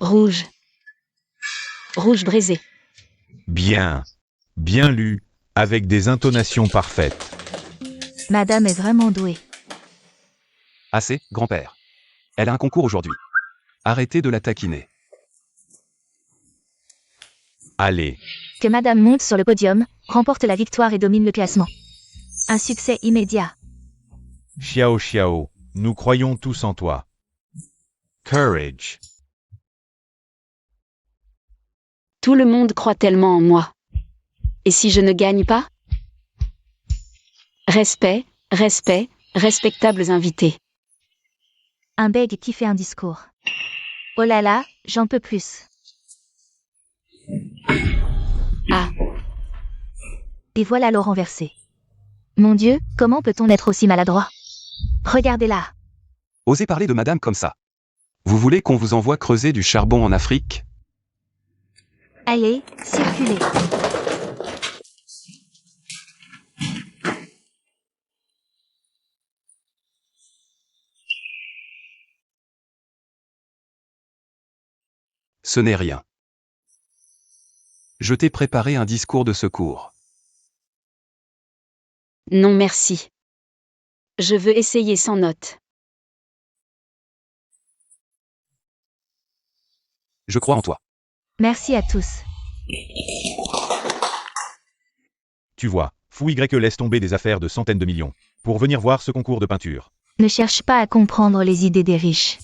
Rouge. Rouge braisé. Bien. Bien lu, avec des intonations parfaites. Madame est vraiment douée. Assez, grand-père. Elle a un concours aujourd'hui. Arrêtez de la taquiner. Allez, Que Madame monte sur le podium, remporte la victoire et domine le classement. Un succès immédiat. Xiao Xiao, nous croyons tous en toi. Courage. Tout le monde croit tellement en moi. Et si je ne gagne pas? Respect, respect, respectables invités. Un bègue qui fait un discours. Oh là là, j'en peux plus. Ah. Et voilà l'eau renversée. Mon Dieu, comment peut-on être aussi maladroit? Regardez-la. Osez parler de madame comme ça. Vous voulez qu'on vous envoie creuser du charbon en Afrique? Allez, circulez. Ce n'est rien. Je t'ai préparé un discours de secours. Non merci. Je veux essayer sans note. Je crois en toi. Merci à tous. Tu vois, Fou Y laisse tomber des affaires de centaines de millions pour venir voir ce concours de peinture. Ne cherche pas à comprendre les idées des riches.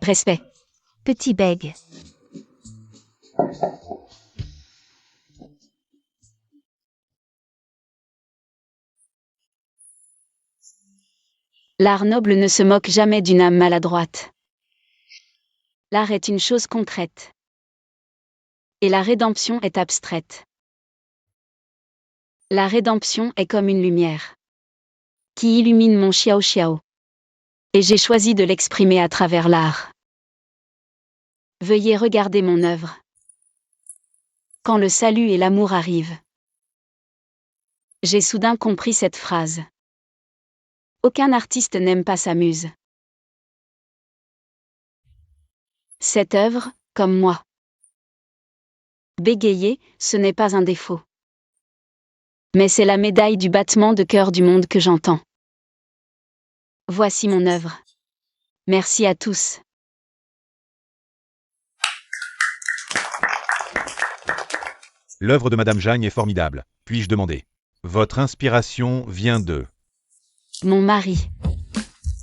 Respect. Petit bègue. L'art noble ne se moque jamais d'une âme maladroite. L'art est une chose concrète. Et la rédemption est abstraite. La rédemption est comme une lumière qui illumine mon Xiao Xiao. Et j'ai choisi de l'exprimer à travers l'art. Veuillez regarder mon œuvre. Quand le salut et l'amour arrivent. J'ai soudain compris cette phrase. Aucun artiste n'aime pas sa muse. Cette œuvre, comme moi. Bégayer, ce n'est pas un défaut. Mais c'est la médaille du battement de cœur du monde que j'entends. Voici mon œuvre. Merci à tous. L'œuvre de Madame Jagne est formidable. Puis-je demander? Votre inspiration vient de... Mon mari.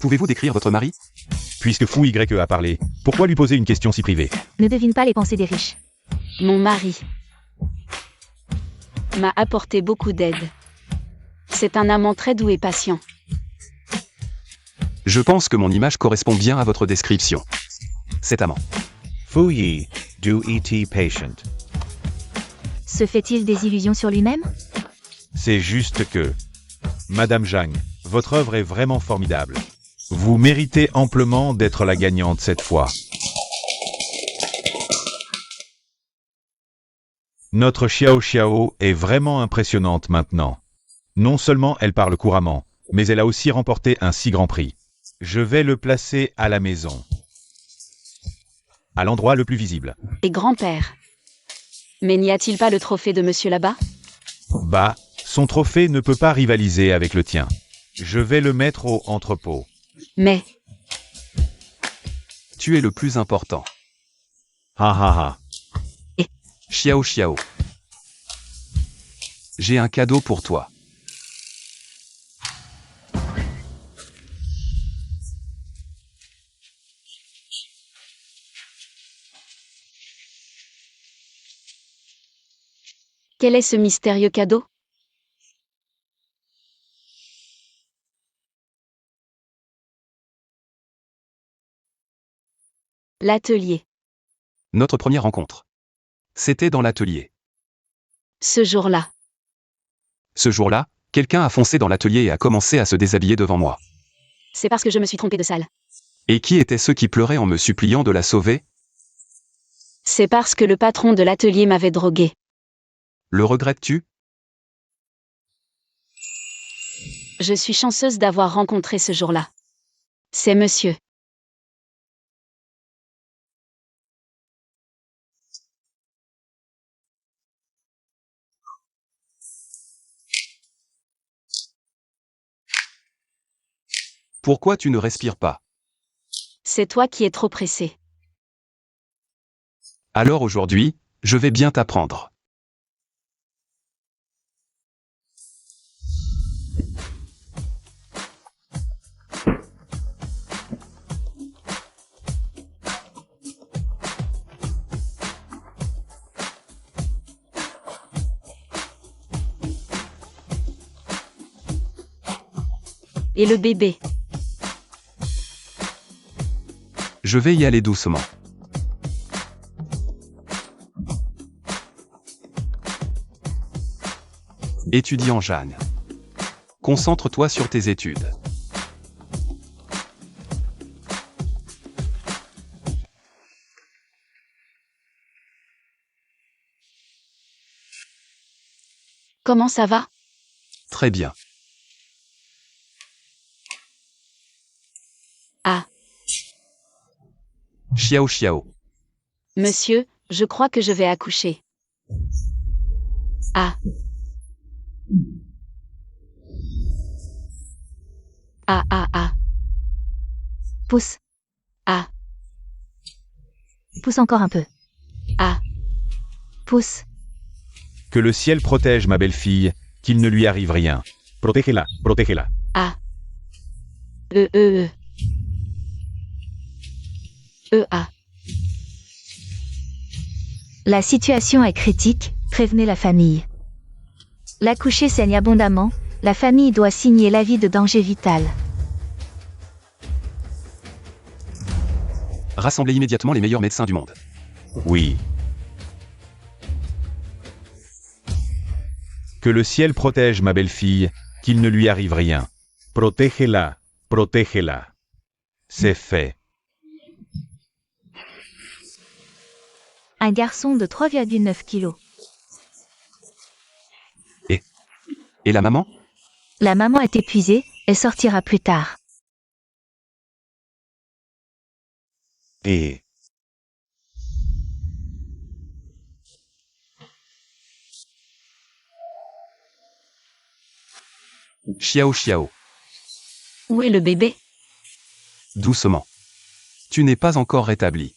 Pouvez-vous décrire votre mari? Puisque Fou Y a parlé, pourquoi lui poser une question si privée? Ne devine pas les pensées des riches. Mon mari m'a apporté beaucoup d'aide. C'est un amant très doux et patient. Je pense que mon image correspond bien à votre description. Cet amant. Fu Yi, do et patient. Se fait-il des illusions sur lui-même? C'est juste que... Madame Jagne, votre œuvre est vraiment formidable. Vous méritez amplement d'être la gagnante cette fois. Notre Xiao Xiao est vraiment impressionnante maintenant. Non seulement elle parle couramment, mais elle a aussi remporté un si grand prix. Je vais le placer à la maison. À l'endroit le plus visible. Et grand-père. Mais n'y a-t-il pas le trophée de monsieur là-bas? Bah, son trophée ne peut pas rivaliser avec le tien. Je vais le mettre au entrepôt. Mais, Tu es le plus important. Ha ha ha. Xiao Xiao. J'ai un cadeau pour toi. quel est ce mystérieux cadeau? L'atelier. Notre première rencontre. C'était dans l'atelier. Ce jour-là. Ce jour-là, quelqu'un a foncé dans l'atelier et a commencé à se déshabiller devant moi. C'est parce que je me suis trompée de salle. Et qui étaient ceux qui pleuraient en me suppliant de la sauver? C'est parce que le patron de l'atelier m'avait drogué. Le regrettes-tu? Je suis chanceuse d'avoir rencontré ce jour-là. C'est monsieur. Pourquoi tu ne respires pas? C'est toi qui es trop pressé. Alors aujourd'hui, je vais bien t'apprendre. Et le bébé? Je vais y aller doucement. Étudiant Jeanne. Concentre-toi sur tes études. Comment ça va? Très bien. Ah, Xiao Xiao. monsieur, je crois que je vais accoucher. Ah. Ah ah ah. Pousse. Ah. Pousse encore un peu. Ah. Pousse. Que le ciel protège ma belle-fille, qu'il ne lui arrive rien. Protégela, protégela. Ah. E. Ah. La situation est critique, prévenez la famille. L'accouché saigne abondamment, la famille doit signer l'avis de danger vital. Rassemblez immédiatement les meilleurs médecins du monde. Oui. Que le ciel protège ma belle-fille, qu'il ne lui arrive rien. Protégela, protégela. C'est fait. Un garçon de 3,9 kg. Et la maman? La maman est épuisée, elle sortira plus tard. Et Xiao Xiao. Où est le bébé? Doucement. Tu n'es pas encore rétabli.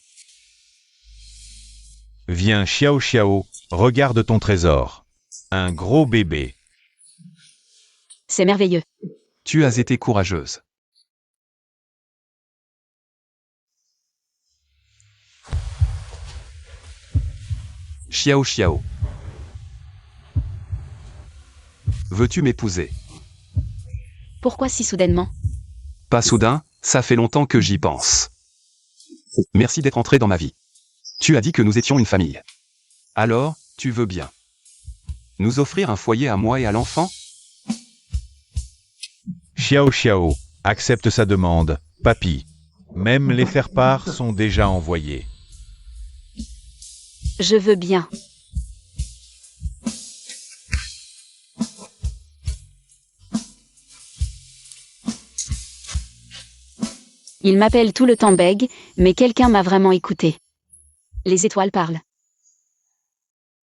viens Xiao Xiao, regarde ton trésor. Un gros bébé. C'est merveilleux. Tu as été courageuse. Xiao Xiao. Veux-tu m'épouser? Pourquoi si soudainement? Pas soudain, ça fait longtemps que j'y pense. Merci d'être entré dans ma vie. Tu as dit que nous étions une famille. Alors, tu veux bien nous offrir un foyer à moi et à l'enfant? Xiao Xiao, accepte sa demande, papy. Même les faire-part sont déjà envoyés. Je veux bien. Il m'appelle tout le temps Beg, mais quelqu'un m'a vraiment écouté. Les étoiles parlent.